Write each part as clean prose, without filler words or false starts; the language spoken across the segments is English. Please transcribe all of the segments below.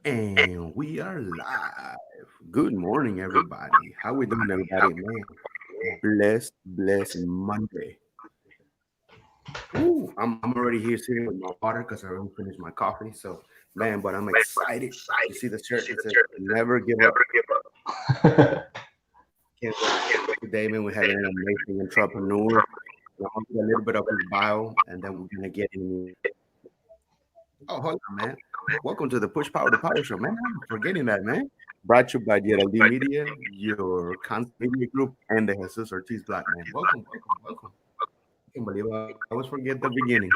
And we are live. Good morning, everybody. How we doing, everybody? Man, blessed Monday. Ooh, I'm already here sitting with my water because I already finished my coffee. So, man, but I'm excited. You see the shirt that says "Never give up." Can't wait to talk to Damon. We have an amazing entrepreneur. I'm gonna do a little bit of his bio, and then we're gonna get in. Oh, hold on, man. Welcome to the Push Power to Power Show, man. I'm forgetting that, man. Brought to you by Yeraldy Media, your content media group, and the Jesus Ortiz Black man. Welcome. I can't believe I always forget the beginning.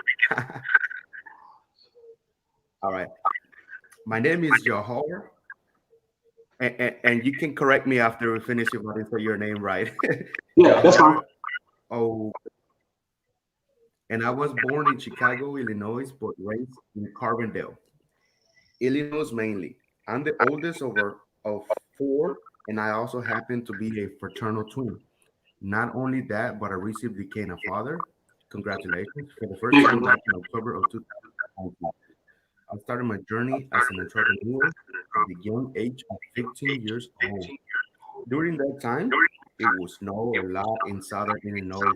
All right. My name is Jawhar, and you can correct me after we finish if I didn't say your name right. Yeah, that's fine. Jawhar. Oh, and I was born in Chicago, Illinois, but raised in Carbondale, Illinois mainly. I'm the oldest of four, and I also happen to be a fraternal twin. Not only that, but I recently became a father. Congratulations for the first time back in October of 2019. I started my journey as an entrepreneur at the young age of 15 years old. During that time, it would snow a lot in southern Illinois,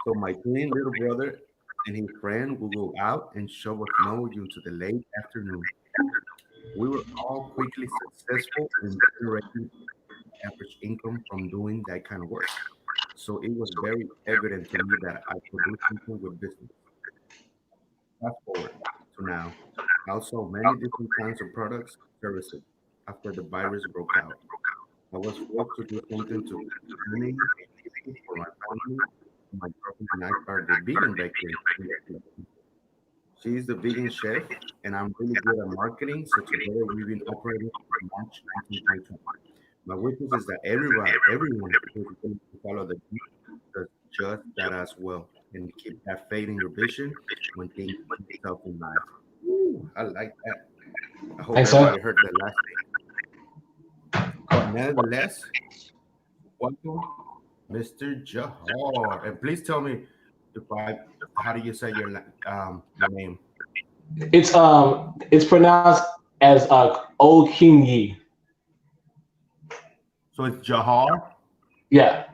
so my twin little brother and his friend would go out and shovel snow into the late afternoon. We were all quickly successful in generating average income from doing that kind of work. So it was very evident to me that I could do something with business. Fast forward to now. I sold many different kinds of products and services after the virus broke out. I was forced to do something to earning for my family. My girlfriend and I started a vegan bakery. She's the vegan chef, and I'm really good at marketing. So together we've been operating since March 1922. My weakness is that everyone who's willing to follow the dream does just that as well, and keep that faith in your vision when things get tough in life. Ooh, I like that. I hope Thanks, sir. everybody heard the last thing. But nevertheless, welcome, Mr. Jahar, and please tell me if I how do you say your name? It's pronounced as Okinyi. So it's Jahar Yeah.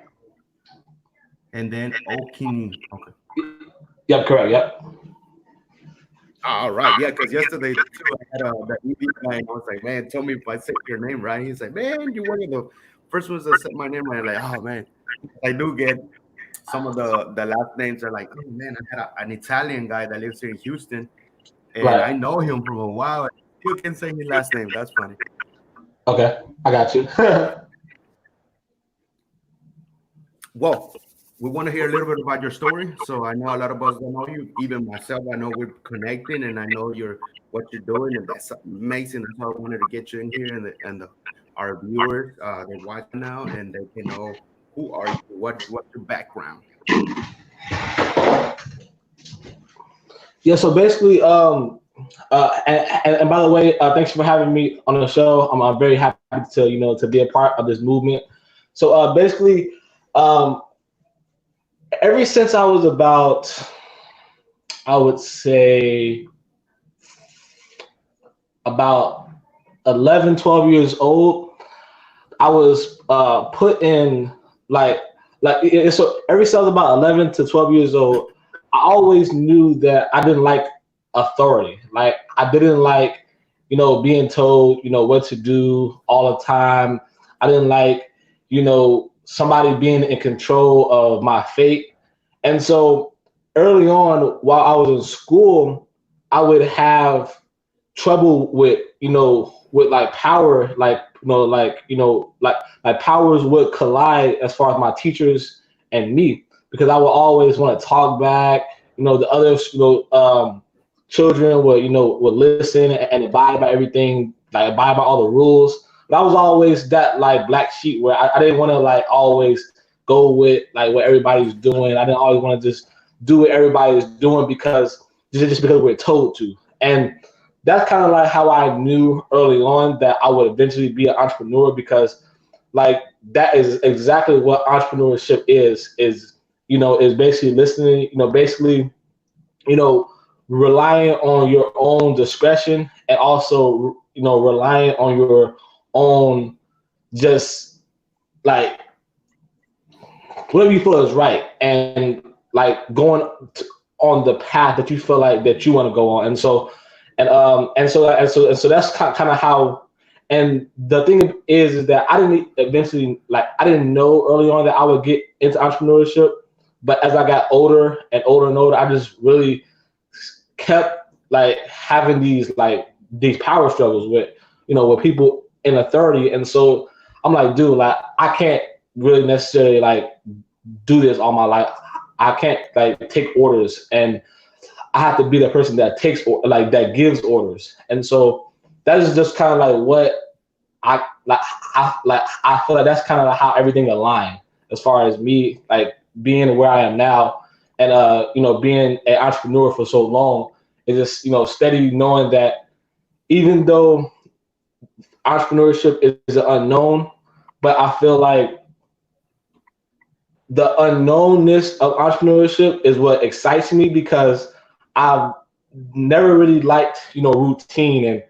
and then Okinyi. Okay. Yep. Correct. Yep. All right, yeah, because yesterday too, I had the EV guy, and I was like, man, tell me if I said your name right. He's like, man, you're one of the first ones that said my name right. I'm like, oh man, I do get some of the last names are like, oh man, I had an Italian guy that lives here in Houston, and I Right. know him from a while. And you can say his last name. That's funny. Okay. I got you. Well, we want to hear a little bit about your story. So I know a lot of us don't know you. Even myself, I know we're connecting, and I know what you're doing, and that's amazing. That's why I wanted to get you in here, and our viewers, they're watching now, and they can know who are you, what's your background. Yeah. So basically, and by the way, thanks for having me on the show. I'm very happy to to be a part of this movement. So basically, um, ever since I was about, I would say about 11, 12 years old, I was put in like so ever since I was about 11 to 12 years old, I always knew that I didn't like authority. Like I didn't like being told what to do all the time. I didn't like somebody being in control of my fate. And so early on, while I was in school, I would have trouble with with like power, like like powers would collide as far as my teachers and me, because I would always want to talk back. The other children would listen and abide by everything, like abide by all the rules. But I was always that like black sheep where I didn't want to like always go with like what everybody's doing. I didn't always want to just do what everybody's doing because just because we're told to. And that's kind of like how I knew early on that I would eventually be an entrepreneur, because like that is exactly what entrepreneurship is, is basically listening, basically, you know, relying on your own discretion, and also, relying on your own, just like whatever you feel is right, and like going on the path that you feel like that you want to go on. And so that's kind of how. And the thing is that I didn't eventually, like, I didn't know early on that I would get into entrepreneurship, but as I got older and older and older, I just really kept like having these power struggles with people in authority. And so I'm like, dude, like, I can't really necessarily like do this all my life. I can't like take orders, and I have to be the person that that gives orders. And so that is just kind of like what I like. I feel like that's kind of how everything aligned as far as me like being where I am now, and being an entrepreneur for so long. Is just steady knowing that even though entrepreneurship is an unknown, but I feel like the unknownness of entrepreneurship is what excites me, because I've never really liked routine,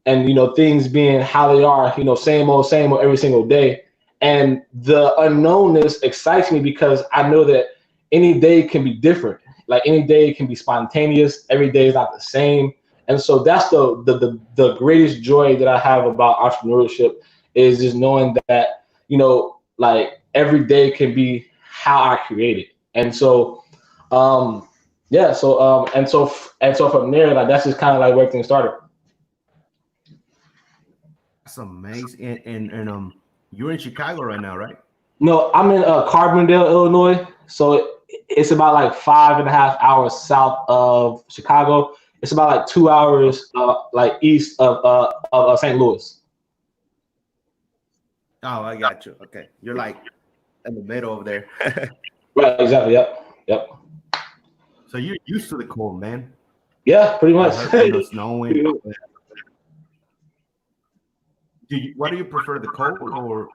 and things being how they are, same old every single day. And the unknownness excites me because I know that any day can be different. Like any day can be spontaneous. Every day is not the same. And so that's the greatest joy that I have about entrepreneurship, is just knowing that, like every day can be how I create it. And so, yeah, so from there, like that's just kind of like where things started. That's amazing. And you're in Chicago right now, right? No, I'm in Carbondale, Illinois. So it's about like 5.5 hours south of Chicago. It's about like 2 hours like east of St. Louis. Oh, I got you. Okay, you're like in the middle of there. Right, exactly. Yep. Yep. So you're used to the cold, man. Yeah, pretty I much. heard, snowing. What do you prefer, the cold or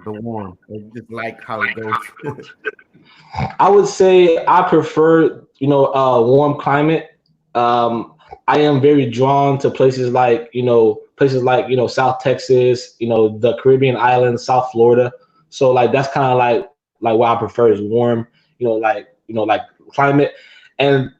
the warm? Or you just like how it goes? I would say I prefer, warm climate. Um, I am very drawn to places like South Texas, the Caribbean islands, South Florida. So like that's kind of like what I prefer is warm, like climate. And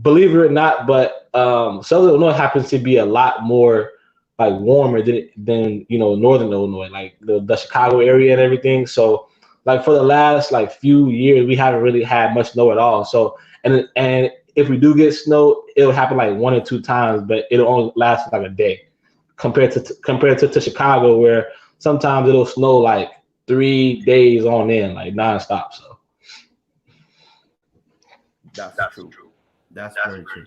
believe it or not, but Southern Illinois happens to be a lot more like warmer than Northern Illinois, like the Chicago area and everything. So like for the last like few years, we haven't really had much snow at all. So and if we do get snow, it'll happen like 1 or 2 times, but it'll only last like a day, compared to Chicago, where sometimes it'll snow like 3 days on end, like nonstop. So That's true. That's very true.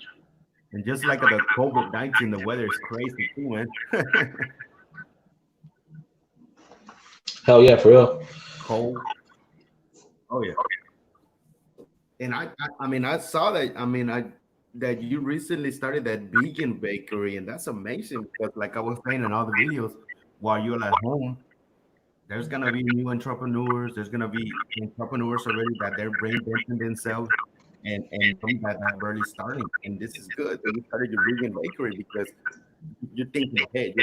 And just like the COVID-19, the weather is crazy too, man. hell yeah, for real. Cold. Oh yeah. And I mean, I saw that. I mean, that you recently started that vegan bakery, and that's amazing because, like I was saying in all the videos, while you're at home, there's gonna be new entrepreneurs. There's gonna be entrepreneurs already that they're reinventing themselves, and some that are barely starting. And this is good that you started your vegan bakery because you're thinking ahead.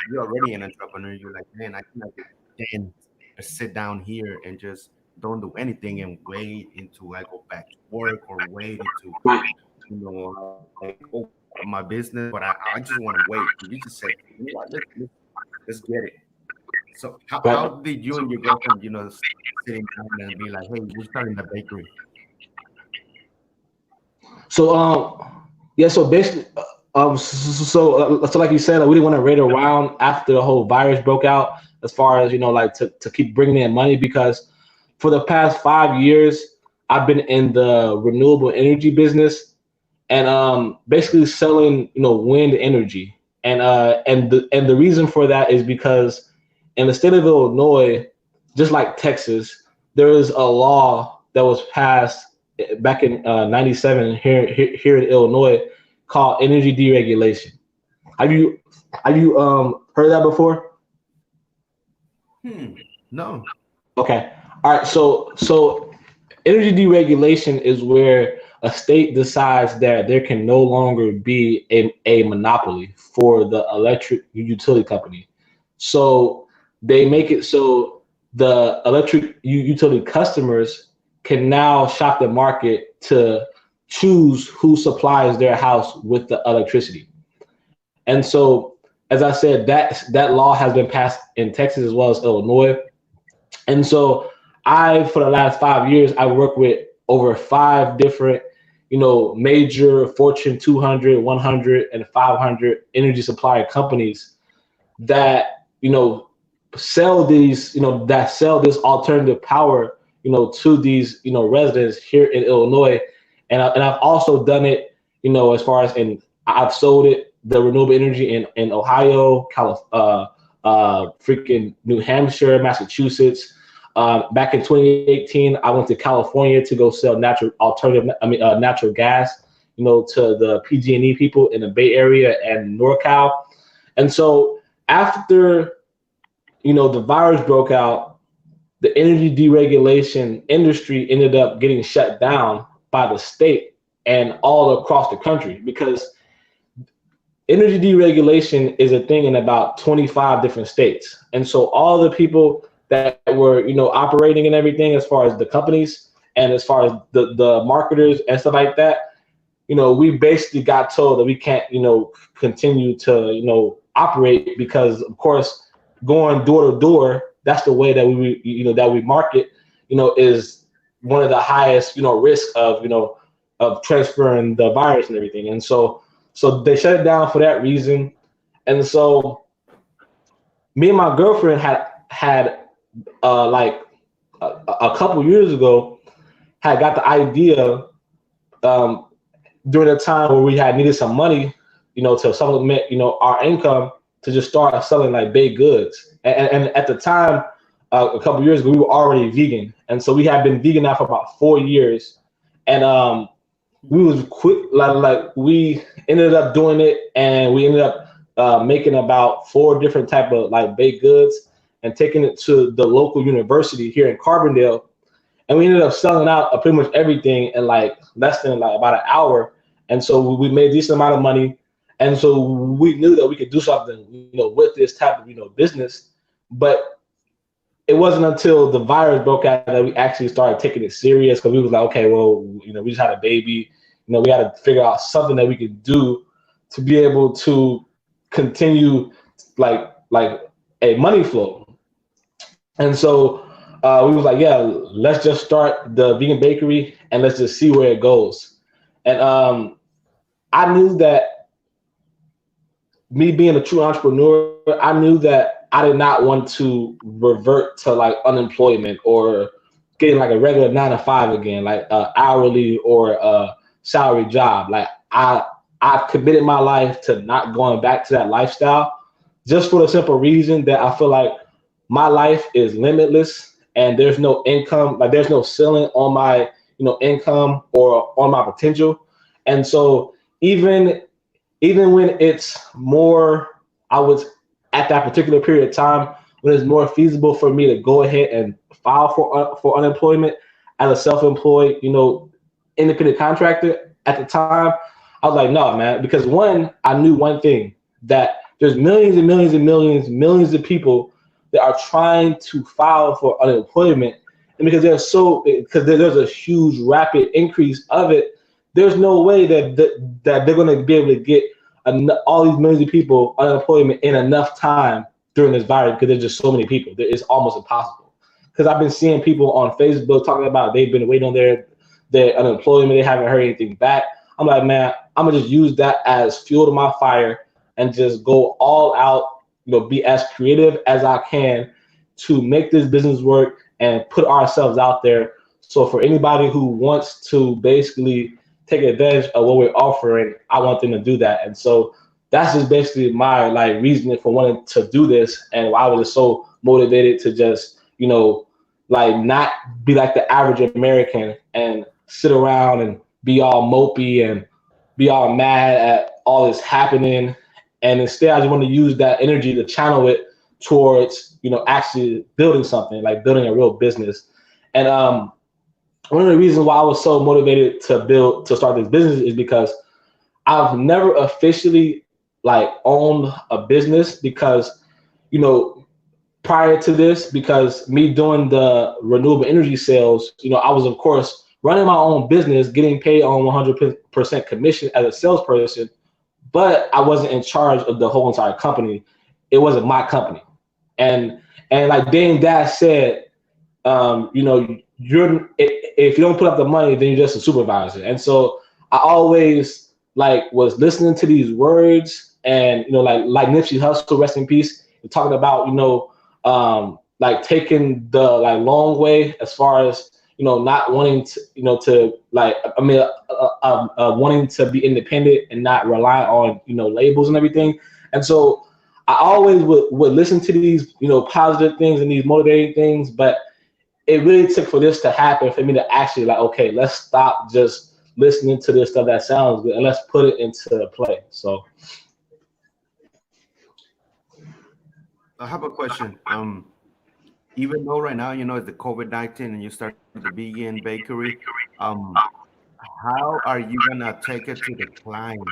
You're already an entrepreneur. You're like, man, I cannot stand sit down here and just don't do anything and wait until I go back to work or wait until like open my business. But I just want to wait. You just said, you know what, let's get it. So how Right. did you and your girlfriend, sitting down and be like, hey, we're starting the bakery? So yeah, so basically so like you said, like, we didn't want to wait around after the whole virus broke out, as far as like to keep bringing in money, because for the past 5 years I've been in the renewable energy business, and basically selling wind energy. And the reason for that is because in the state of Illinois, just like Texas, there is a law that was passed back in '97 here in Illinois, called energy deregulation. Have you heard that before? No. Okay. All right. So energy deregulation is where a state decides that there can no longer be a monopoly for the electric utility company. So they make it so the electric utility customers can now shop the market to choose who supplies their house with the electricity. And so, as I said, that law has been passed in Texas as well as Illinois. And so for the last 5 years, I work with over five different, major Fortune 200, 100, and 500 energy supplier companies that, that sell this alternative power, to these, residents here in Illinois. And I've also done it, as far as I've sold it, the renewable energy in Ohio, freaking New Hampshire, Massachusetts. Back in 2018, I went to California to go sell natural gas, to the PG&E people in the Bay Area and NorCal. And so after, the virus broke out, the energy deregulation industry ended up getting shut down by the state and all across the country, because energy deregulation is a thing in about 25 different states. And so all the people that were, operating and everything, as far as the companies and as far as the marketers and stuff like that, we basically got told that we can't, continue to, operate, because of course, going door to door, that's the way that we market, is one of the highest, risks of, of transferring the virus and everything. And so they shut it down for that reason. And so me and my girlfriend had like a couple years ago, had got the idea during a time where we had needed some money, to supplement, our income, to just start selling like baked goods. And at the time, a couple years ago, we were already vegan. And so we had been vegan now for about 4 years. And we was quick, like we ended up doing it, and we ended up making about 4 different type of like baked goods and taking it to the local university here in Carbondale. And we ended up selling out pretty much everything in like less than like about an hour. And so we made a decent amount of money. And so we knew that we could do something, with this type of, business. But it wasn't until the virus broke out that we actually started taking it serious, because we was like, okay, well, we just had a baby. We got to figure out something that we could do to be able to continue like a money flow. And so we was like, yeah, let's just start the vegan bakery and let's just see where it goes. And I knew that, me being a true entrepreneur, I knew that I did not want to revert to like unemployment or getting like a regular 9 to 5 again, like hourly or a salary job. Like I committed my life to not going back to that lifestyle, just for the simple reason that I feel like my life is limitless and there's no income, like there's no ceiling on my, income or on my potential. And so even when it's more, I was at that particular period of time when it's more feasible for me to go ahead and file for unemployment as a self-employed, independent contractor at the time, I was like, no, man, because one, I knew one thing, that there's millions and millions and millions of people that are trying to file for unemployment. And because there's a huge rapid increase of it, there's no way that they're going to be able to get all these millions of people unemployment in enough time during this virus, because there's just so many people. It's almost impossible. Because I've been seeing people on Facebook talking about they've been waiting on their unemployment, they haven't heard anything back. I'm like, man, I'm gonna just use that as fuel to my fire and just go all out, be as creative as I can to make this business work and put ourselves out there. So for anybody who wants to basically take advantage of what we're offering, I want them to do that. And so that's just basically my like reasoning for wanting to do this, and why I was just so motivated to just, like not be like the average American and sit around and be all mopey and be all mad at all this happening, and instead I just want to use that energy to channel it towards, actually building something, like building a real business. And one of the reasons why I was so motivated to start this business is because I've never officially like owned a business, because prior to this, because me doing the renewable energy sales, I was of course running my own business, getting paid on 100% commission as a salesperson, but I wasn't in charge of the whole entire company. It wasn't my company. And like Dame Dash said, if you don't put up the money, then you're just a supervisor. And so I always like was listening to these words, and like Nipsey Hussle, rest in peace, talking about like taking the like long way, as far as not wanting to wanting to be independent and not rely on labels and everything. And so I always would listen to these positive things and these motivating things, but it really took for this to happen for me to actually like, okay, let's stop just listening to this stuff that sounds good and let's put it into play. So I have a question. Even though right now it's the COVID-19 and you started the vegan bakery, um, how are you gonna take it to the client?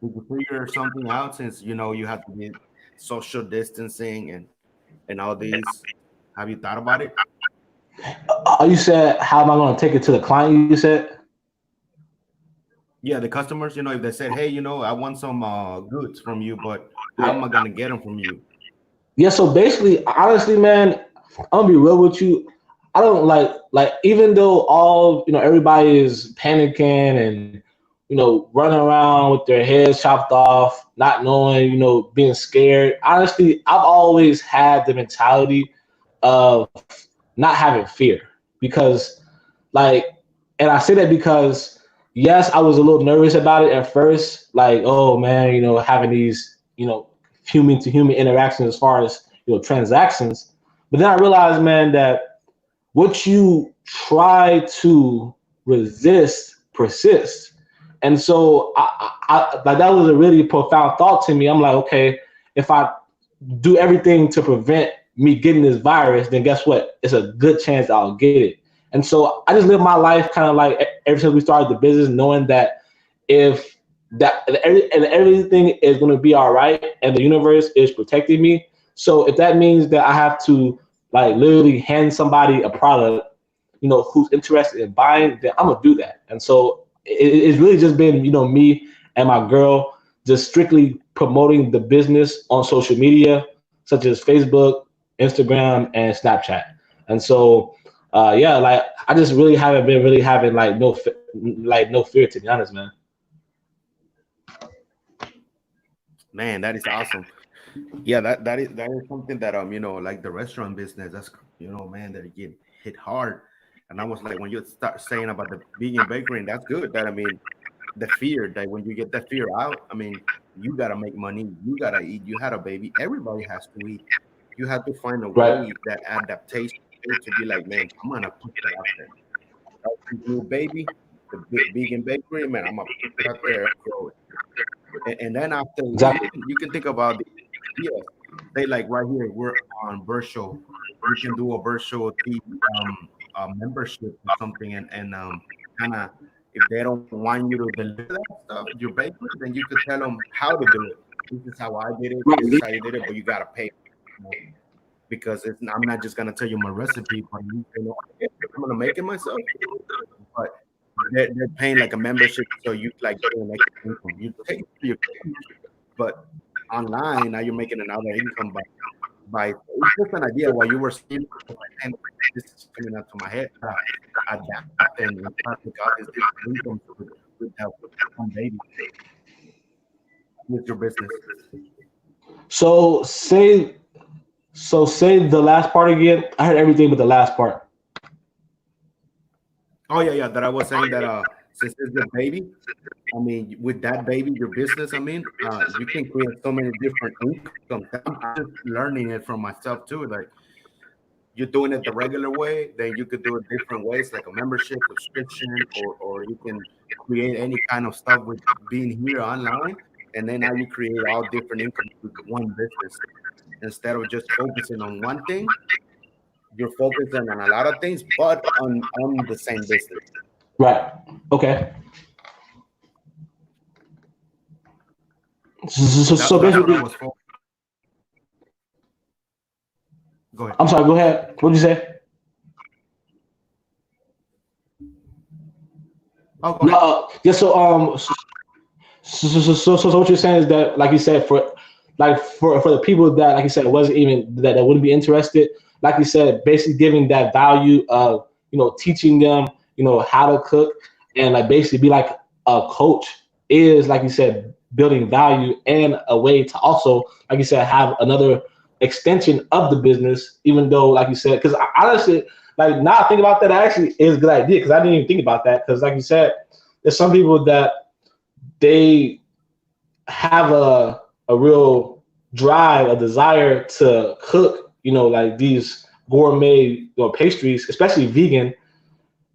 Did you figure something out, since you have to be social distancing and all these? Have you thought about it? you said, how am I going to take it to the client? You said. Yeah, the customers, if they said, hey, I want some goods from you, but how am I gonna get them from you? Yeah, so basically, honestly, man, I'm gonna be real with you. I don't like even though all everybody is panicking and running around with their heads chopped off, not knowing, being scared. Honestly, I've always had the mentality of not having fear, because like, and I say that because yes, I was a little nervous about it at first, like, oh man, having these human to human interactions as far as transactions. But then I realized, man, that what you try to resist persists. And so I like, that was a really profound thought to me. I'm like, okay, if I do everything to prevent me getting this virus, then guess what? It's a good chance I'll get it. And so I just live my life kind of like ever since we started the business, knowing that if and everything is going to be all right, and the universe is protecting me. So if that means that I have to like literally hand somebody a product, who's interested in buying, then I'm gonna do that. And so it's really just been, me and my girl just strictly promoting the business on social media, such as Facebook, Instagram, and Snapchat. And so, yeah, like I just really haven't been really having like no fear, to be honest, man. Man, that is awesome. Yeah, that is something that like the restaurant business. That's man, that get hit hard. And I was like, when you start saying about the vegan bakery, and that's good. That, I mean, the fear that when you get that fear out, I mean, you gotta make money, you gotta eat. You had a baby, everybody has to eat. You have to find a Right. way, that adaptation to be like, man, I'm gonna put that out there. This new baby, the vegan bakery, man, I'm gonna put it out there and grow it. And then after, Exactly. you can think about the ideas. Say like right here, we're on virtual. You can do a virtual TV membership or something, and kind of, if they don't want you to deliver that stuff, your bakery, then you could tell them how to do it. This is how I did it. This is how you did it, but you gotta pay. Because I'm not just gonna tell you my recipe, but I'm gonna make it myself. But they're paying like a membership, so you like getting like income. You take it to your customers, but online now you're making another income by it's just an idea while you were saying, and this is coming out to my head. Adapt and try to got this different income with help from baby with your business. So say the last part again. I heard everything but the last part. Oh yeah, yeah. That I was saying that since it's your baby, I mean, with that baby, your business, I mean, you can create so many different incomes. I'm just learning it from myself too. Like, you're doing it the regular way, then you could do it different ways, like a membership, subscription, or you can create any kind of stuff with being here online. and then now you create all different income with one business instead of just focusing on one thing. You're focusing on a lot of things, but on the same business. Right. Okay. So That's what I basically, was focused. Go ahead. I'm sorry. Go ahead. What did you say? Oh, go No. ahead. Yeah. So what you're saying is that, like you said, for the people that, like you said, wasn't even that wouldn't be interested, like you said, basically giving that value of, teaching them, how to cook, and like basically be like a coach is, like you said, building value and a way to also, like you said, have another extension of the business, even though, like you said, because honestly, like now I think about that, actually is a good idea, because I didn't even think about that, because like you said, there's some people that they have a real drive, a desire to cook, like these gourmet, pastries, especially vegan.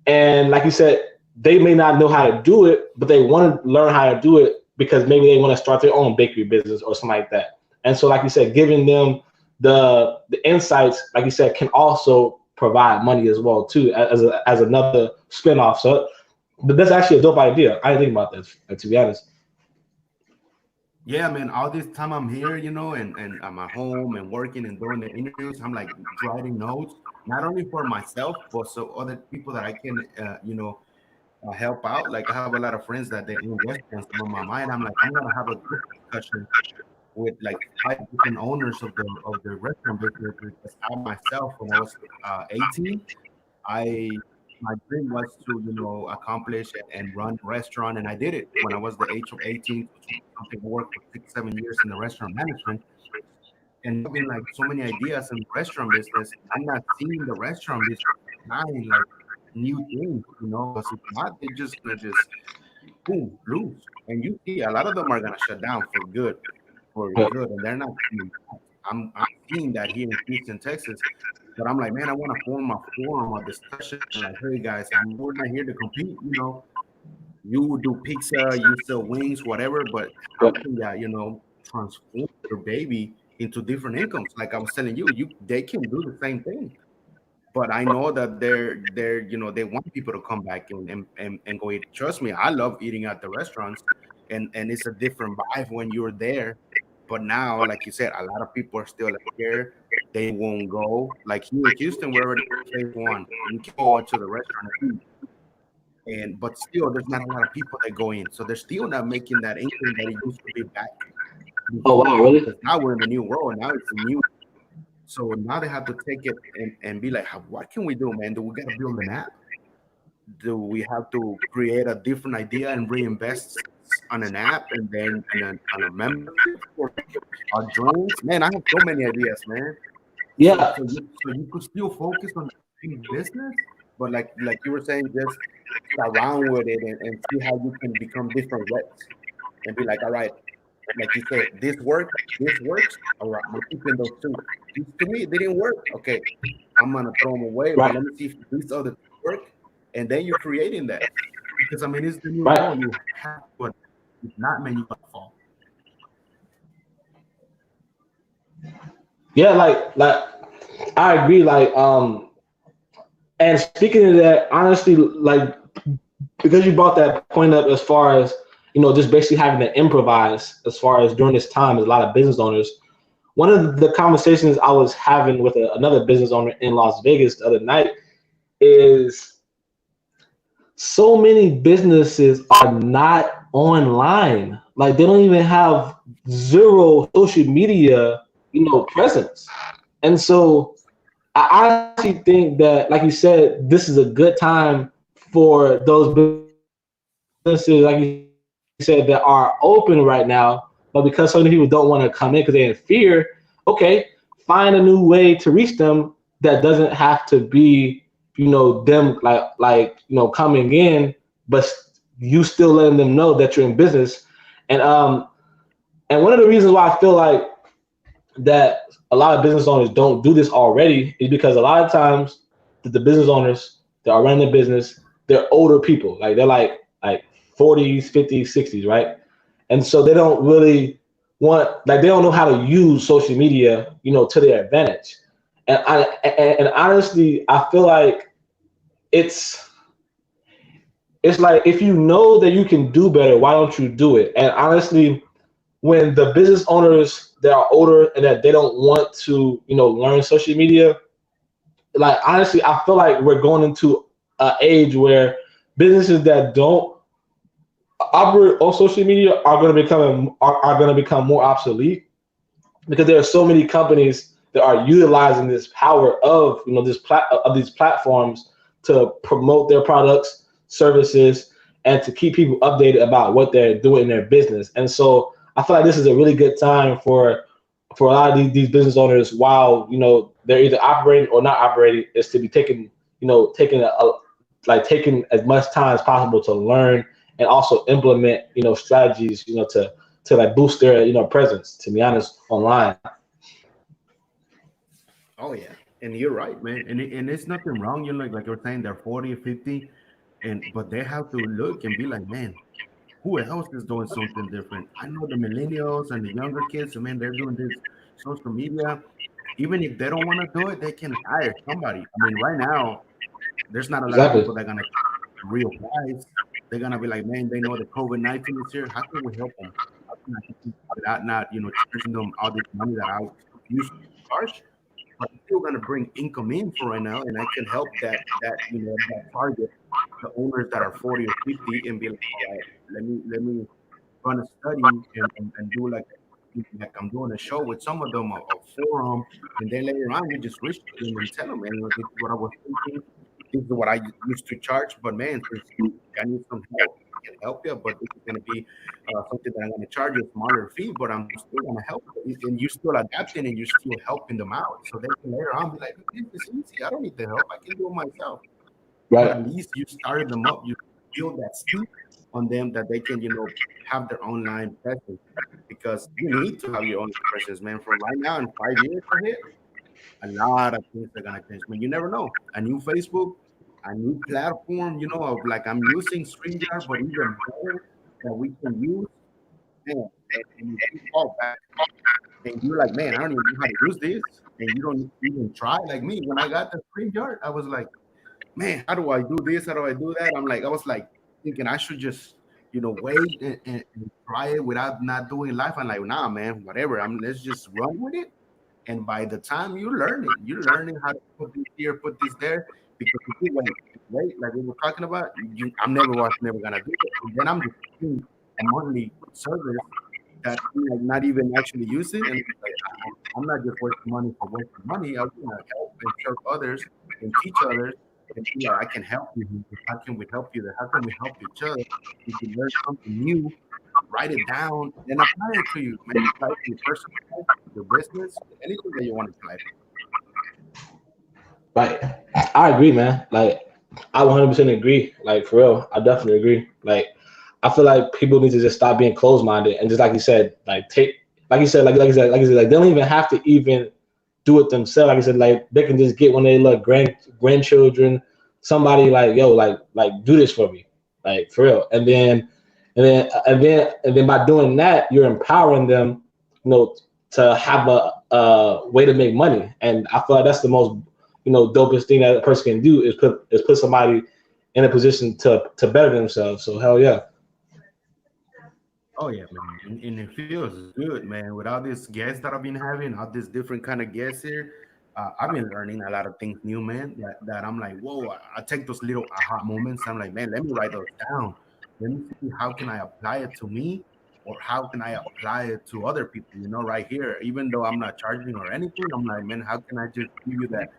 And like you said, they may not know how to do it, but they want to learn how to do it because maybe they want to start their own bakery business or something like that. And so, like you said, giving them the insights, like you said, can also provide money as well too, as another spinoff. So, but that's actually a dope idea. I didn't think about that, to be honest. Yeah, man, all this time I'm here, and I'm at home and working and doing the interviews, I'm like writing notes, not only for myself, but so other people that I can, help out. Like I have a lot of friends that they own restaurants. And on my mind, I'm like, I'm gonna have a group discussion with like five different owners of the restaurant business. Because I myself, when I was 18, I my dream was to accomplish and run a restaurant, and I did it when I was the age of 18 to 20 something. I worked for 6 7 years in the restaurant management, and having like so many ideas in the restaurant business. I'm not seeing the restaurant business trying like new things, because if not, they're just gonna just boom lose. And you see, a lot of them are gonna shut down for Yeah. good, and they're not coming back. I'm seeing that here in Houston, Texas. But I'm like, man, I want to form a forum of discussion. Like, hey guys, I know we're not here to compete. You do pizza, you sell wings, whatever. But how can that, transform your baby into different incomes? Like I was telling you, they can do the same thing. But I know that they want people to come back and go eat. Trust me, I love eating at the restaurants, and it's a different vibe when you're there. But now, like you said, a lot of people are still like here. They won't go. Like here in Houston, we're already in phase one. You can go out to the restaurant and eat, and but still, there's not a lot of people that go in. So they're still not making that income that it used to be back Oh before. wow, really? Because now we're in the new world. Now it's a new. So now they have to take it and be like, what can we do, man? Do we got to build an app? Do we have to create a different idea and reinvest on an app and then on a membership for our drinks? Man, I have so many ideas, man. So Yeah. so you could still focus on the same business, but like you were saying, just play around with it and see how you can become different reps and be like, all right, like you said, this works. All right, I'm keeping those two. These to me, they didn't work. Okay, I'm gonna throw them away, but Right. let me see if these other two work, and then you're creating that. Because I mean, it's the new Right. world. You have to, if not, man, you gonna fall. Yeah. Like I agree. And speaking of that, honestly, like because you brought that point up as far as just basically having to improvise as far as during this time as a lot of business owners. One of the conversations I was having with another business owner in Las Vegas the other night is so many businesses are not online. Like they don't even have zero social media, presence. And so I honestly think that, like you said, this is a good time for those businesses, like you said, that are open right now, but because so many people don't want to come in because they're in fear, okay, find a new way to reach them that doesn't have to be, them coming in, but you still letting them know that you're in business. And one of the reasons why I feel like that a lot of business owners don't do this already is because a lot of times the business owners that are running the business, they're older people. Like they're like 40s, 50s, 60s, right? and so they don't really they don't know how to use social media, to their advantage. And honestly, I feel like it's it's like, if you know that you can do better, why don't you do it? And honestly, when the business owners that are older and that they don't want to, learn social media, like honestly, I feel like we're going into an age where businesses that don't operate on social media are going to become more obsolete, because there are so many companies that are utilizing this power of, of these platforms to promote their products, services, and to keep people updated about what they're doing in their business. And so I feel like this is a really good time for a lot of these business owners, while they're either operating or not operating, is to be taking taking as much time as possible to learn and also implement strategies, to like boost their presence, to be honest, online. Oh yeah, and you're right, man. And it's nothing wrong. You like you're saying they're 40 or 50, and but they have to look and be like, man, who else is doing something different? I know the millennials and the younger kids, man, they're doing this social media. Even if they don't want to do it, they can hire somebody. I mean, right now, there's not a lot of Exactly. people that are gonna the real price. They're gonna be like, man, they know the COVID-19 is here. How can we help them? How can I help them without not, charging them all this money that I used to charge? But I'm still gonna bring income in for right now, and I can help that target, the owners that are 40 or 50, and be like, all right, let me run a study and do like I'm doing a show with some of them, a forum, and then later on you just reach to them and tell them, man, this is what I was thinking, this is what I used to charge, but man, since I need some help, I can help you, but this is gonna be something that I'm gonna charge you a smaller fee, but I'm still gonna help you, and you're still adapting and you're still helping them out, so they can later on be like, this is easy, I don't need the help, I can do it myself. But Right. at least you started them up. You build that seed on them that they can, have their online presence because you need to have your own presence, man. From right now in 5 years ahead, a lot of things are gonna change. Man, you never know. A new Facebook, a new platform, of like I'm using StreamYard, but even better that we can use. Man, and if you fall back and you're like, man, I don't even know how to use this, and you don't even try like me. When I got the StreamYard, I was like, man, how do I do this? How do I do that? I was like thinking I should just, wait and try it without not doing life. I'm like, nah, man, whatever. Let's just run with it. And by the time you're learning how to put this here, put this there. Because if you wait, like we were talking about, was never gonna do it. And then I'm just paying a monthly service that I'm like not even actually using. And like, I'm not just wasting money for wasting money. I want to help and serve others and teach others. And be like, I can help you. How can we help you? How can we help each other? You can learn something new, write it down, and apply it to you. Man, apply it to your personal life, your business, anything that you want to apply it. Right. I agree, man. Like, I 100% agree. Like, for real, I definitely agree. Like, I feel like people need to just stop being closed minded and just, like you said, like like you said, like they don't even have to even do it themselves. Like I said, like they can just get when they look grandchildren, somebody like, yo, like do this for me, like for real. And then by doing that, you're empowering them, to have a way to make money. And I feel like that's the most, dopest thing that a person can do, is put somebody in a position to better themselves. So hell yeah. Oh yeah, man, and it feels good, man. With all these guests that I've been having, all these different kind of guests here, I've been learning a lot of things new, man. That I'm like, whoa! I take those little aha moments. I'm like, man, let me write those down. Let me see how can I apply it to me, or how can I apply it to other people. Right here. Even though I'm not charging or anything, I'm like, man, how can I just give you that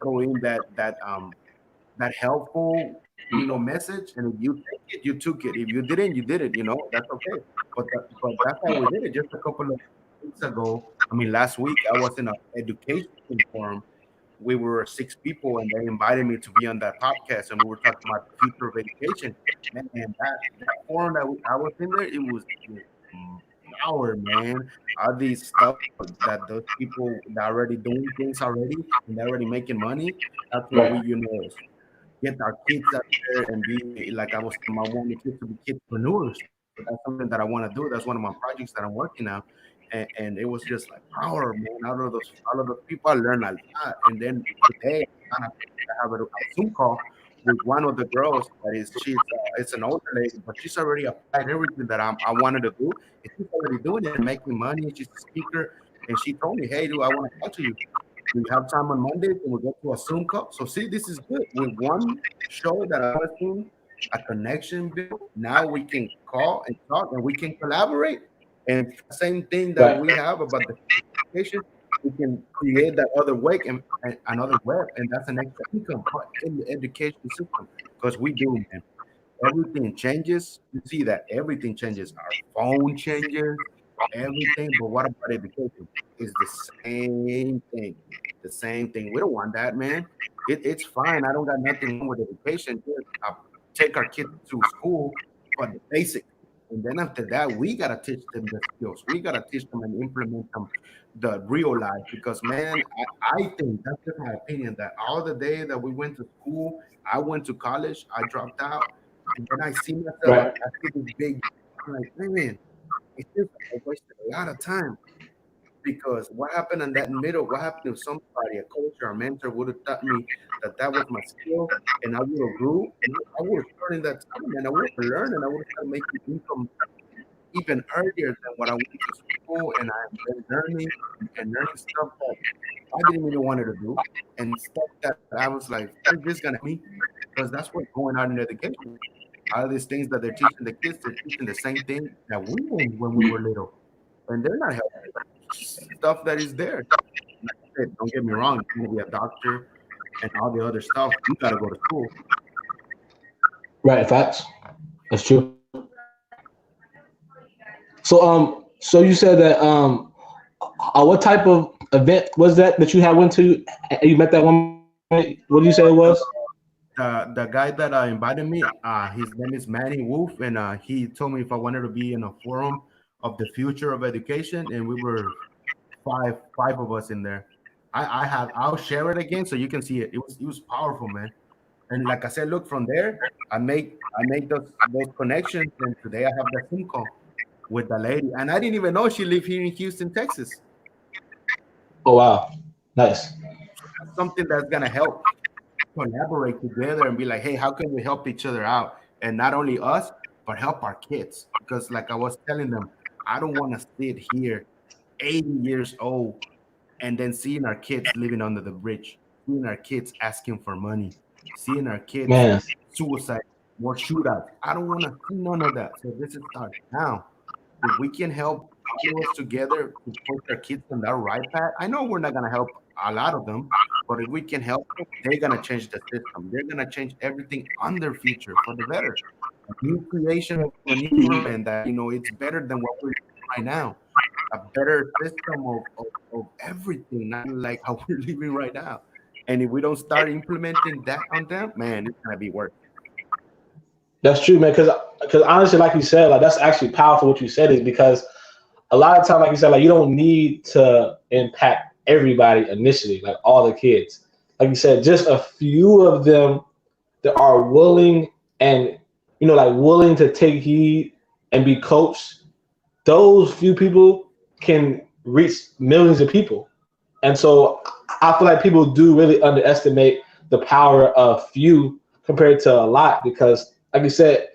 throw in that helpful, message. And if you take it, you took it. If you didn't, you did it. That's okay. But that's how we did it. Just a couple of weeks ago. I mean, last week I was in an education forum. We were 6 people, and they invited me to be on that podcast, and we were talking about the future of education. Man, and that forum I was in there, it was power, man. All these stuff that those people that are already doing things already and they're already making money. That's what we, Right. get our kids out there and be like I was telling my one kids to be kidpreneurs. that's something that I want to do. That's one of my projects that I'm working on. And it was just like power, man. Out of those people, I learned a lot. And then today, I have a Zoom call with one of the girls that is she's it's an older lady, but she's already applied everything that I wanted to do. And she's already doing it and making money. She's a speaker, and she told me, "Hey, dude, I want to talk to you. We have time on Monday, and we'll get to a Zoom call." So see, this is good. With one show that I was doing, a connection built. Now we can call and talk, and we can collaborate. And same thing that Right. we have about the education, we can create that other way and another web, and that's an extra income in the education system because we do, man. Everything changes. You see that everything changes. Our phone changes, everything. But what about education? It's the same thing. The same thing. We don't want that, man. It's fine. I don't got nothing wrong with education. Just, take our kids to school, but the basic. And then after that, we gotta teach them the skills. We gotta teach them and implement them the real life. Because man, I think that's just my opinion that all the day that we went to school, I went to college, I dropped out, and then I see myself, Right. I see this big, I'm like, man, it's just I wasted a lot of time because what happened in that middle? What happened if somebody, a coach or a mentor, would have taught me that that was my skill, and I would have grew, and I would have started in that time, and I would have learned, and I would have started making income even earlier than what I went to school, and I've been learning and learning stuff that I didn't even want to do, and stuff that I was like, "Is this gonna help me?" Because that's what's going on in education. All these things that they're teaching the kids, they're teaching the same thing that we learned when we were little, and they're not helping stuff that is there. Like I said, don't get me wrong, if you want to be a doctor and all the other stuff, you got to go to school. Right. Facts. That's true. So you said that what type of event was that you had went to? You met that woman. What did you say it The, was? the guy that invited me, his name is Manny Wolf, and he told me if I wanted to be in a forum of the future of education, and we were five of us in there. I'll share it again so you can see it. It was powerful, man. And like I said, look from there, I make those connections, and today I have the Zoom call with the lady, and I didn't even know she lived here in Houston, Texas. Oh wow, nice. That's something that's gonna help collaborate together and be like, hey, how can we help each other out? And not only us, but help our kids. Because like I was telling them, I don't want to sit here 80 years old and then seeing our kids living under the bridge, seeing our kids asking for money, seeing our kids Man, suicide, more shootouts. I don't want to see none of that. So this is start now. If we can help all of us together to push our kids on that right path, I know we're not gonna help a lot of them, but if we can help them, they're gonna change the system. They're gonna change everything on their future for the better. A new creation of a new government that it's better than what we're living right now. A better system of everything, not like how we're living right now. And if we don't start implementing that on them, man, it's gonna be worse. that's true, man. Because honestly, like you said, like that's actually powerful. What you said is because a lot of time, like you said, like you don't need to impact everybody initially, like all the kids. Like you said, just a few of them that are willing and like willing to take heed and be coached. Those few people can reach millions of people. And so I feel like people do really underestimate the power of few compared to a lot because, like you said,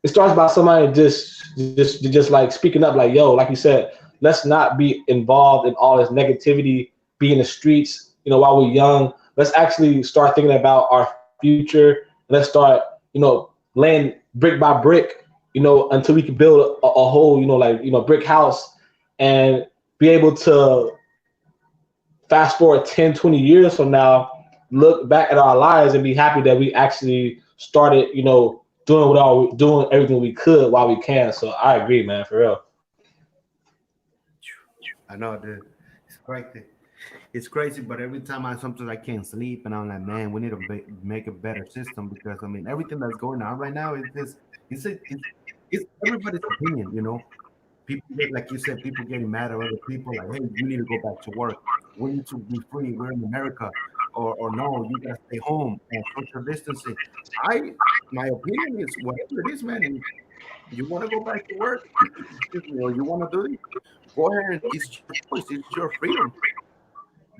it starts by somebody just like speaking up, like yo, like you said, let's not be involved in all this negativity, be in the streets, while we're young. Let's actually start thinking about our future. Let's start, laying brick by brick, until we can build a whole, brick house and be able to fast forward 10, 20 years from now, look back at our lives and be happy that we actually started, doing everything we could while we can. So I agree, man, for real. I know, dude. It's crazy. It's crazy, but every time sometimes I can't sleep, and I'm like, man, we need to make a better system because I mean, everything that's going on right now is just it's everybody's opinion, People get like you said, people getting mad at other people, like, hey, you need to go back to work. We need to be free. We're in America, or no, you gotta stay home or social distancing. I My opinion is whatever it is, man. You want to go back to work? Excuse me, or you want to do this? Go ahead. And it's your choice. It's your freedom.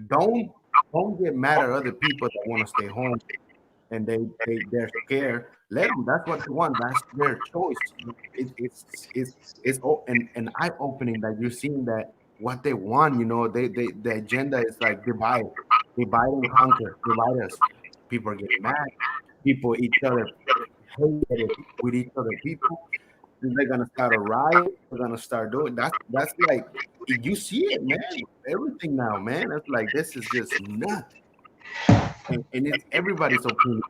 Don't don't get mad at other people that want to stay home and they're scared. Let them. That's what they want. That's their choice. It's an eye opening that you're seeing that what they want. They the agenda is like divide and conquer, divide us. People are getting mad. People each other hate with each other. People they're gonna start a riot. They're gonna start doing that's like you see it, man. Everything now, man. It's like this is just nuts, and it's everybody's opinion.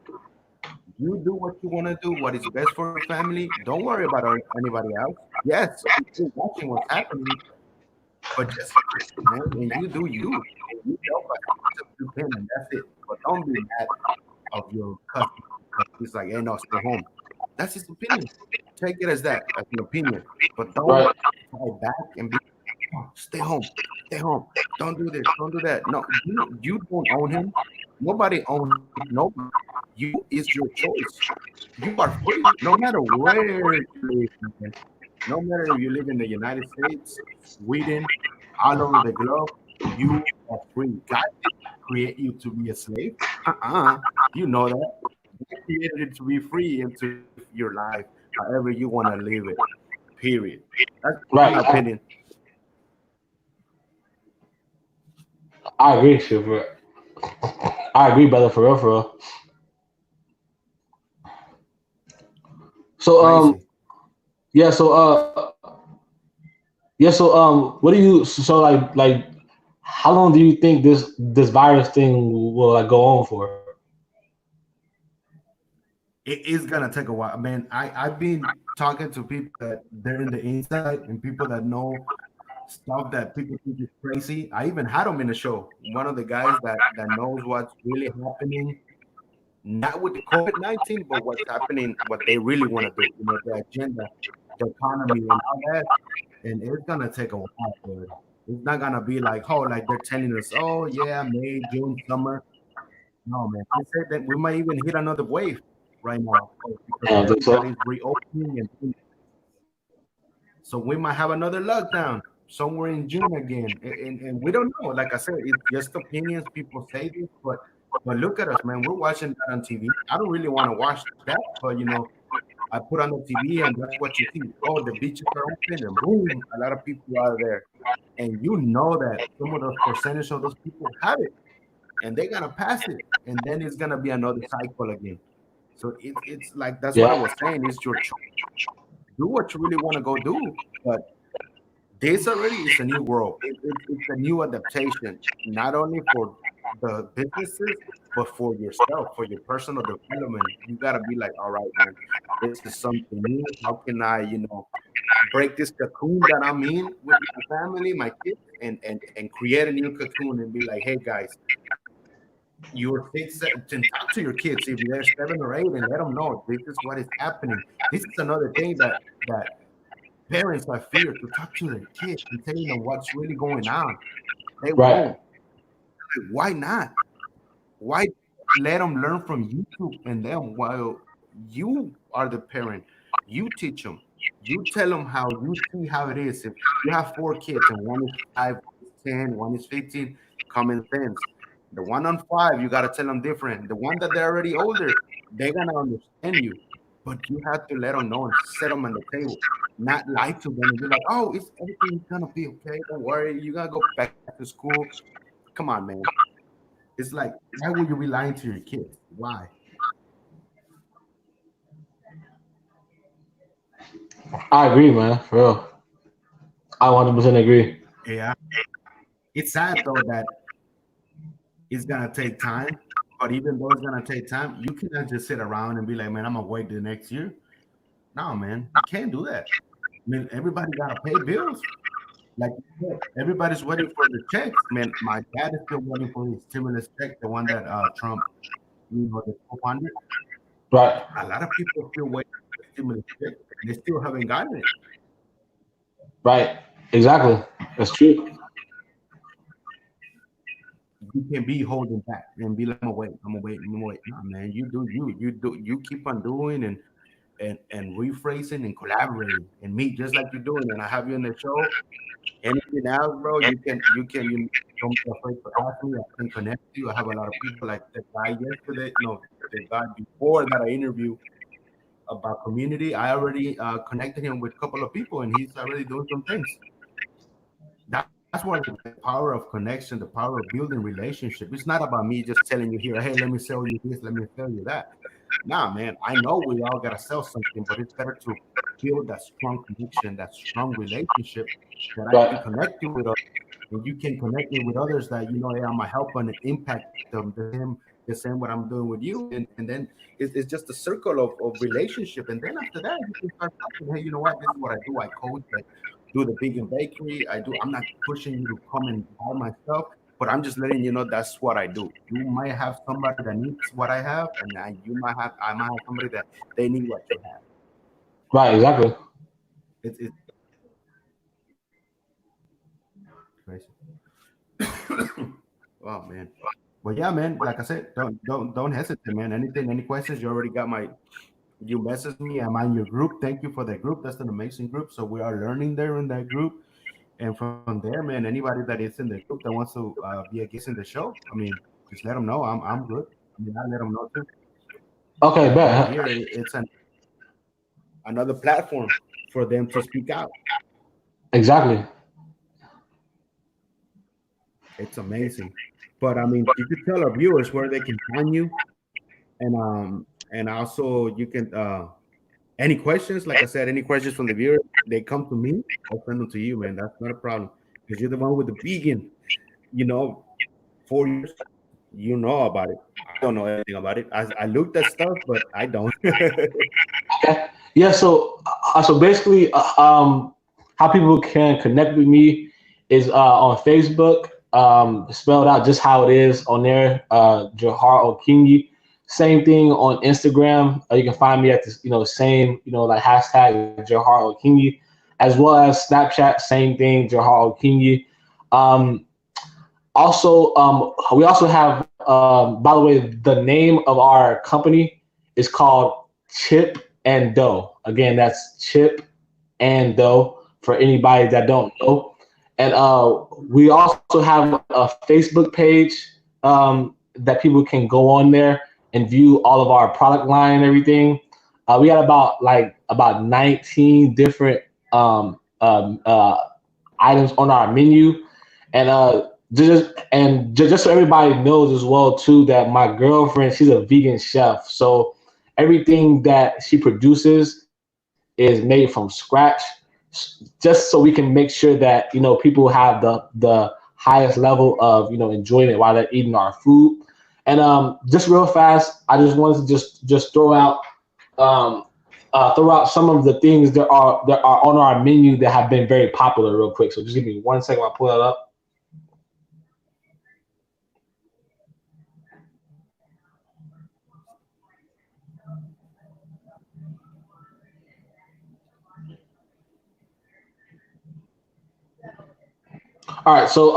You do what you want to do, what is best for your family. Don't worry about anybody else. Yes, I'm still watching what's happening, but just man, and you do you, and you help us to do him, and that's it. But don't be mad of your cousin because he's like, hey, no, stay home. That's his opinion. Take it as that, as an opinion. But don't Right. fight back and be, oh, stay home, stay home. Don't do this, don't do that. No, you don't own him. Nobody owns nobody. You is your choice. You are free, no matter where you live. Man. No matter if you live in the United States, Sweden, all over the globe, you are free. God didn't create you to be a slave. You know that. He created it to be free and to live your life however you want to live it. Period. That's my Right. opinion. I agree with you, bro. I agree, brother, for real, for real. So Crazy. yeah, what do you how long do you think this virus thing will like go on for? It is gonna take a while. Man, I've been talking to people that they're in the inside and people that know stuff that people think is crazy. I even had them in the show. One of the guys that knows what's really happening, not with the COVID-19, but what's happening, what they really want to do. The agenda, the economy, and all that. And it's gonna take a while, dude. It's not gonna be like, oh, like they're telling us, oh yeah, May, June, summer. No, man. They said that we might even hit another wave right now because I don't think so. everybody's reopening and so we might have another lockdown somewhere in June again, and we don't know. Like I said, it's just opinions. People say this, but look at us, man. We're watching that on TV. I don't really want to watch that, but I put on the TV and that's what you see. Oh, the beaches are open, and boom, a lot of people are there, and you know that some of those percentage of those people have it, and they're gonna pass it, and then it's gonna be another cycle again. So it's like that's what I Yeah. was saying. It's your choice. Do what you really want to go do, but this already is a new world. It's a new adaptation, not only for the businesses, but for yourself, for your personal development. You gotta be like, all right, man, this is something new. How can I, break this cocoon that I'm in with my family, my kids, and create a new cocoon and be like, hey guys, you're 6, 7, and talk to your kids if they're 7 or 8 and let them know this is what is happening. This is another thing that parents are fear to talk to their kids and telling them what's really going on. They Right. won't. Why not? Why let them learn from YouTube and then while you are the parent, you teach them. You tell them how you see how it is. If you have 4 kids and one is 5, one is 10, one is 15, common sense. The one on 5, you got to tell them different. The one that they're already older, they're going to understand you. But you have to let them know and set them on the table, not lie to them and be like, oh, it's everything's going to be okay. Don't worry. You got to go back to school. Come on, man. It's like, why would you be lying to your kids? Why? I agree, man. For real. I 100% agree. Yeah. It's sad though that it's gonna take time. But even though it's gonna take time, you cannot just sit around and be like, man, I'm gonna wait the next year. No, man, you can't do that. I mean, everybody gotta pay bills. Like you said, everybody's waiting for the checks. Man, my dad is still waiting for his stimulus check, the one that Trump, the 1200. Right. A lot of people are still waiting for the stimulus check. They still haven't gotten it. Right. Exactly. That's true. You can be holding back and be like, I'm gonna wait, I'm gonna wait, I'm gonna wait. No, man, you do you. You keep on doing, and and rephrasing and collaborating and meet just like you're doing. And I have you on the show. Anything else, bro? You don't be afraid to ask me. I can connect you. I have a lot of people like the guy yesterday. No, the guy before that I interviewed about community. I already connected him with a couple of people, and he's already doing some things. That's what I like, the power of connection, the power of building relationship. It's not about me just telling you here, hey, let me sell you this, let me sell you that. Nah, man, I know we all gotta sell something, but it's better to build that strong connection, that strong relationship that I can Right. connect you with others, and you can connect me with others that hey, I'm gonna help and impact them the same what I'm doing with you, and then it's just a circle of relationship, and then after that you can start talking. Hey, you know what? This is what I do. I coach. I do the vegan bakery. I do. I'm not pushing you to come and buy my stuff, but I'm just letting you know that's what I do. You might have somebody that needs what I have, and I might have somebody that they need what you have. Right. Exactly. It's crazy. Oh man. But yeah, man. Like I said, don't hesitate, man. Anything, any questions? You already got my. You message me. I'm on your group. Thank you for that group. That's an amazing group. So we are learning there in that group. And from there, man, anybody that is in the group that wants to be a guest in the show, I mean, just let them know I'm good. I mean, I let them know too Okay, that we're bet. here. It's another platform for them to speak out. Exactly. It's amazing. But I mean, you could tell our viewers where they can find you, and also you can any questions. Like I said, any questions from the viewers, they come to me. I'll send them to you, man. That's not a problem because you're the one with the vegan. You know, 4 years. You know about it. I don't know anything about it. I looked at stuff, but I don't. Okay. Yeah. So basically, how people can connect with me is on Facebook, spelled out just how it is on there. Jawhar Okinyi. Same thing on Instagram. You can find me at this, same, like hashtag Jawhar Okinyi, as well as Snapchat. Same thing, Jawhar Okinyi. Um, Also, we also have, by the way, the name of our company is called Chip and Dough. Again, that's Chip and Dough for anybody that don't know. And we also have a Facebook page that people can go on there and view all of our product line and everything. We got about 19 different items on our menu, and just so everybody knows as well too that my girlfriend, she's a vegan chef, so everything that she produces is made from scratch, just so we can make sure that people have the highest level of enjoyment while they're eating our food. And just real fast, I just wanted to just um, throw out some of the things that are on our menu that have been very popular real quick. So just give me 1 second while I pull that up. All right, some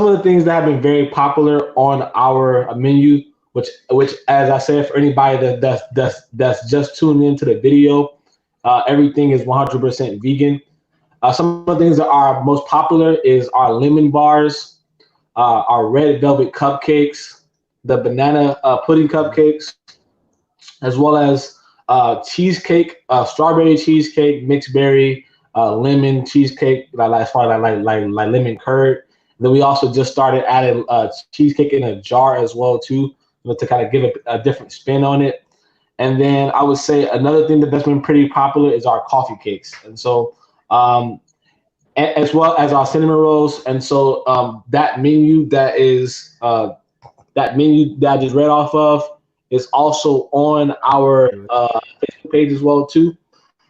of the things that have been very popular on our menu, which as I said, for anybody that's just tuned into the video, everything is 100% vegan. Some of the things that are most popular is our lemon bars, our red velvet cupcakes, the banana pudding cupcakes, as well as cheesecake, strawberry cheesecake, mixed berry, lemon cheesecake, as far as like lemon curd. Then we also just started adding cheesecake in a jar as well too, to kind of give a different spin on it. And then I would say another thing that's been pretty popular is our coffee cakes, and so as well as our cinnamon rolls. And so that menu that I just read off of is also on our Facebook page as well too.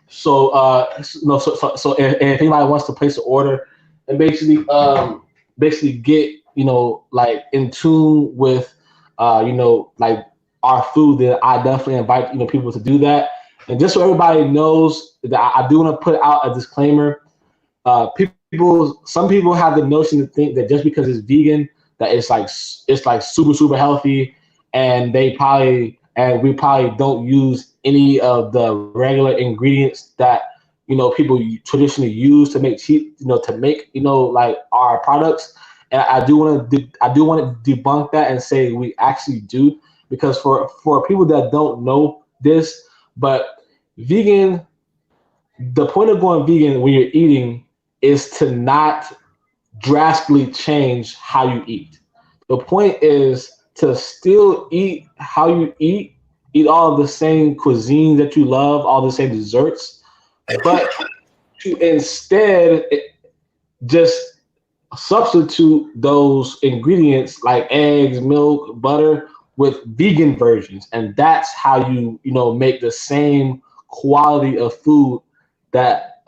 So if anybody wants to place an order and basically get like in tune with like our food, then I definitely invite people to do that. And just so everybody knows that I do want to put out a disclaimer. Some people have the notion to think that just because it's vegan, that it's like super healthy, and they probably and we probably don't use any of the regular ingredients that people traditionally use to make to make like our products. And I do want to debunk that and say we actually do, because for people that don't know this, but vegan, the point of going vegan when you're eating is to not drastically change how you eat. The point is to still eat how you eat all of the same cuisine that you love, all the same desserts, but to instead just substitute those ingredients like eggs, milk, butter with vegan versions, and that's how make the same quality of food that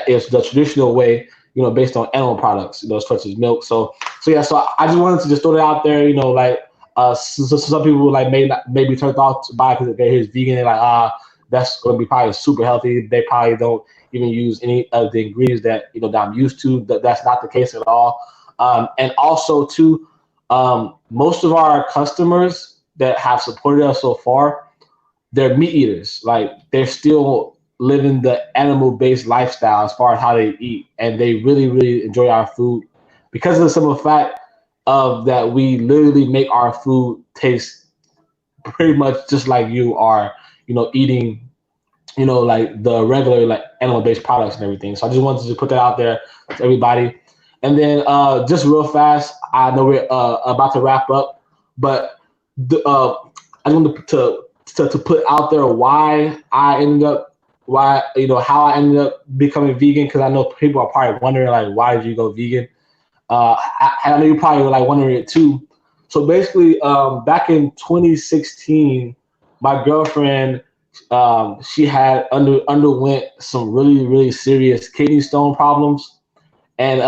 is the traditional way, based on animal products, such as milk. So I just wanted to just throw that out there, like some people like maybe turned off by because they hear it's vegan, they're like, that's going to be probably super healthy. They probably don't even use any of the ingredients that that I'm used to. That's not the case at all. And also too, most of our customers that have supported us so far, they're meat eaters. Like they're still living the animal-based lifestyle as far as how they eat, and they really, really enjoy our food because of the simple fact of that we literally make our food taste pretty much just like you are, eating, like the regular like animal-based products and everything. So I just wanted to put that out there to everybody. And then just real fast, I know we're about to wrap up, but I just wanted to put out there why how I ended up becoming vegan, because I know people are probably wondering like, why did you go vegan? I know you probably were like wondering it too. So basically, back in 2016, my girlfriend, she had underwent some really, really serious kidney stone problems, and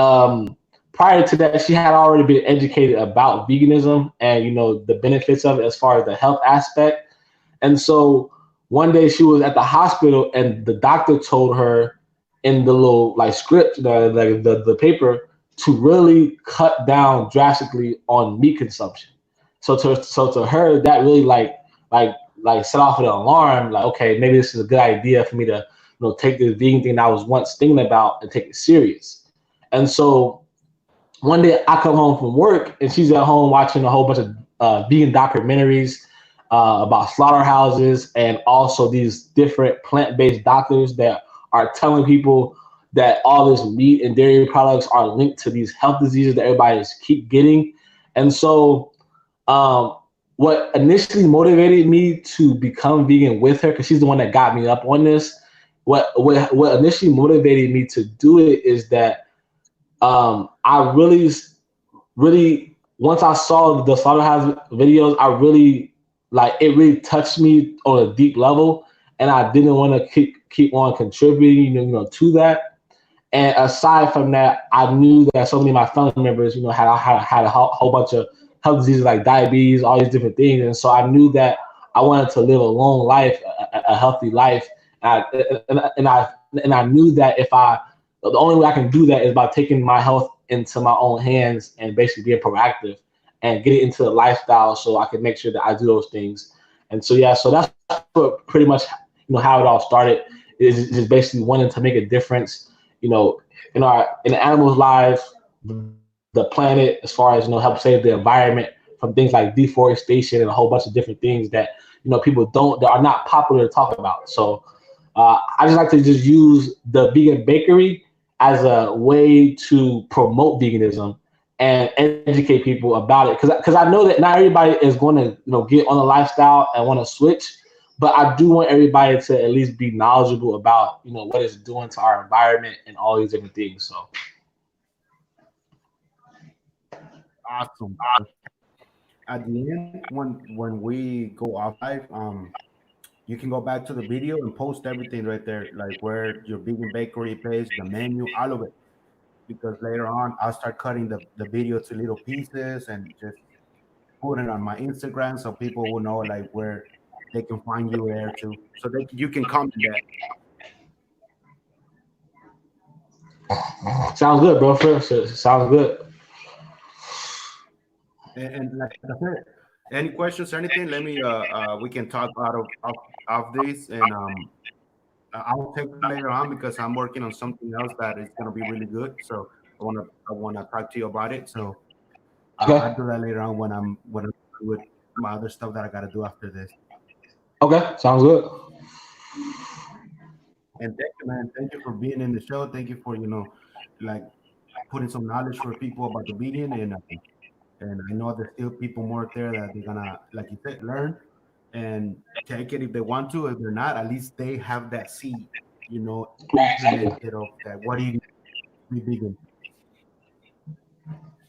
prior to that, she had already been educated about veganism and the benefits of it as far as the health aspect. And so one day she was at the hospital, and the doctor told her in the little like script, the paper, to really cut down drastically on meat consumption. So to her, that really like set off an alarm. Like, okay, maybe this is a good idea for me to take this vegan thing that I was once thinking about and take it serious. And so one day I come home from work, and she's at home watching a whole bunch of vegan documentaries about slaughterhouses, and also these different plant-based doctors that are telling people that all this meat and dairy products are linked to these health diseases that everybody is keep getting. And so what initially motivated me to become vegan with her, because she's the one that got me up on this, what initially motivated me to do it is that I really, once I saw the slaughterhouse videos, I really it really touched me on a deep level, and I didn't want to keep on contributing, to that. And aside from that, I knew that so many of my family members, had a whole bunch of health diseases like diabetes, all these different things, and so I knew that I wanted to live a long life, a healthy life, and I knew that the only way I can do that is by taking my health into my own hands and basically being proactive and getting into the lifestyle so I can make sure that I do those things. And so, yeah, so that's what pretty much, how it all started, is just basically wanting to make a difference, in the animals' lives, the planet, as far as, help save the environment from things like deforestation and a whole bunch of different things that, people that are not popular to talk about. So I just like to just use the vegan bakery as a way to promote veganism and educate people about it. Because I know that not everybody is going to get on the lifestyle and want to switch, but I do want everybody to at least be knowledgeable about what it's doing to our environment and all these different things. So Awesome. At the end, when we go off live, you can go back to the video and post everything right there, like where your vegan bakery place, the menu, all of it. Because later on, I'll start cutting the video to little pieces and just put it on my Instagram so people will know like where they can find you there too. So you can comment that. sounds good, bro. Sounds good. And like I said, Any questions, anything? Let me we can talk out of this, and I'll take that later on because I'm working on something else that is gonna be really good. So I wanna talk to you about it. So I'll Okay. do that later on when I'm with my other stuff that I gotta do after this. Okay. Sounds good. And thank you, man. Thank you for being in the show. Thank you for like putting some knowledge for people about the vegan, and I know there's still people more out there that they're gonna, like you said, learn and take it if they want to. If they're not, at least they have that seed, Right. Exactly. implemented of that. What do you be vegan?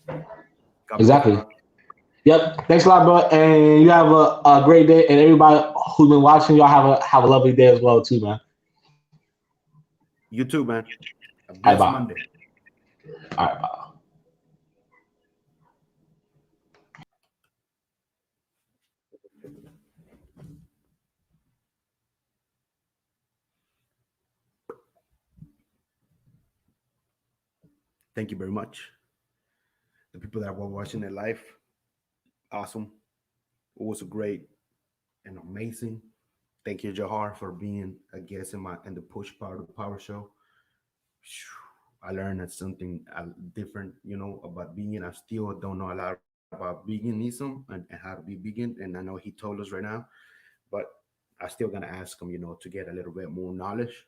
God bless, Exactly. bro. Yep. Thanks a lot, bro. And you have a great day. And everybody who's been watching, y'all have a lovely day as well, too, man. You too, man. A All right, blessed bye. Monday. All right, bye. Thank you very much. The people that were watching it live, awesome. It was a great and amazing. Thank you, Jawhar, for being a guest in the Push Power to Power show. I learned that something different, about vegan. I still don't know a lot about veganism and how to be vegan, and I know he told us right now, but I still gonna ask him, to get a little bit more knowledge.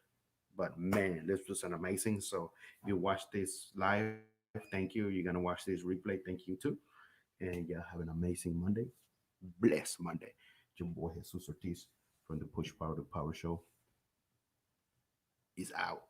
But man, this was an amazing. So if you watch this live, thank you. You're gonna watch this replay, thank you too. And yeah, have an amazing Monday, blessed Monday. Your boy Jesus Ortiz from the Push Power to Power show is out.